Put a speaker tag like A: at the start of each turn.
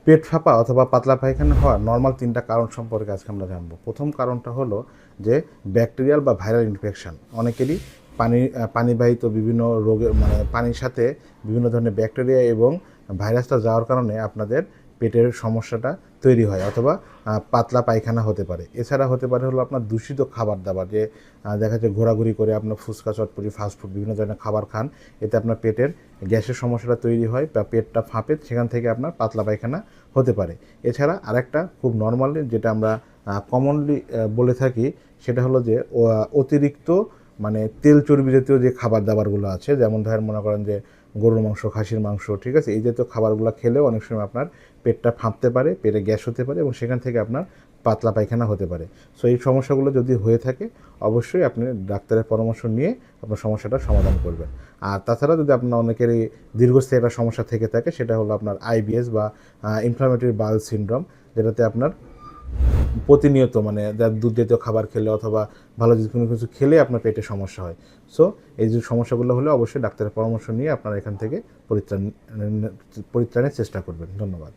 A: পেট ফাঁপা অথবা পাতলা পায়খানা হওয়ার নর্মাল 3টা কারণ সম্পর্কে আজকে আমরা জানবো। প্রথম কারণটা হলো যে ব্যাকটেরিয়াল বা ভাইরাল ইনফেকশন। অনেকেরই পানিবাহিত বিভিন্ন রোগের মানে পানির সাথে বিভিন্ন ধরনের ব্যাকটেরিয়া এবং ভাইরাসটা যাওয়ার কারণে আপনাদের পেটের সমস্যাটা তৈরি হয় অথবা পাতলা পায়খানা হতে পারে। এছাড়া হতে পারে হলো আপনার দূষিত খাবার দাবার, যে দেখা যায় ঘোরাঘুরি করে আপনার ফুচকা চটপটি ফাস্টফুড বিভিন্ন ধরনের খাবার খান, এতে আপনার পেটের গ্যাসের সমস্যাটা তৈরি হয় বা পেটটা ফাঁপে, সেখান থেকে আপনার পাতলা পায়খানা হতে পারে। এছাড়া আরেকটা খুব নর্মালি যেটা আমরা কমনলি বলে থাকি, সেটা হলো যে অতিরিক্ত মানে তেল চর্বি জাতীয় যে খাবার দাবারগুলো আছে, যেমন ধরেন মনে করেন যে গরুর মাংস, খাসির মাংস, ঠিক আছে, এই জাতীয় খাবারগুলো খেলেও অনেক সময় আপনার পেটটা ফাঁপতে পারে, পেটে গ্যাস হতে পারে এবং সেখান থেকে আপনার পাতলা পায়খানা হতে পারে। সো এই সমস্যাগুলো যদি হয়ে থাকে অবশ্যই আপনি ডাক্তারের পরামর্শ নিয়ে আপনার সমস্যাটা সমাধান করবেন। আর তাছাড়া যদি আপনার অনেকেরই দীর্ঘস্থায়ী একটা সমস্যা থেকে থাকে, সেটা হলো আপনার আইবিএস বা ইনফ্লামেটরি বাউল সিনড্রোম, যেটাতে আপনার প্রতিনিয়ত মানে দুধ জাতীয় খাবার খেলে অথবা ভালো কোনো কিছু খেলে আপনার পেটে সমস্যা হয়। সো এই যে সমস্যাগুলো হলে অবশ্যই ডাক্তারের পরামর্শ নিয়ে আপনারা এখান থেকে পরিত্রাণের চেষ্টা করবেন। ধন্যবাদ।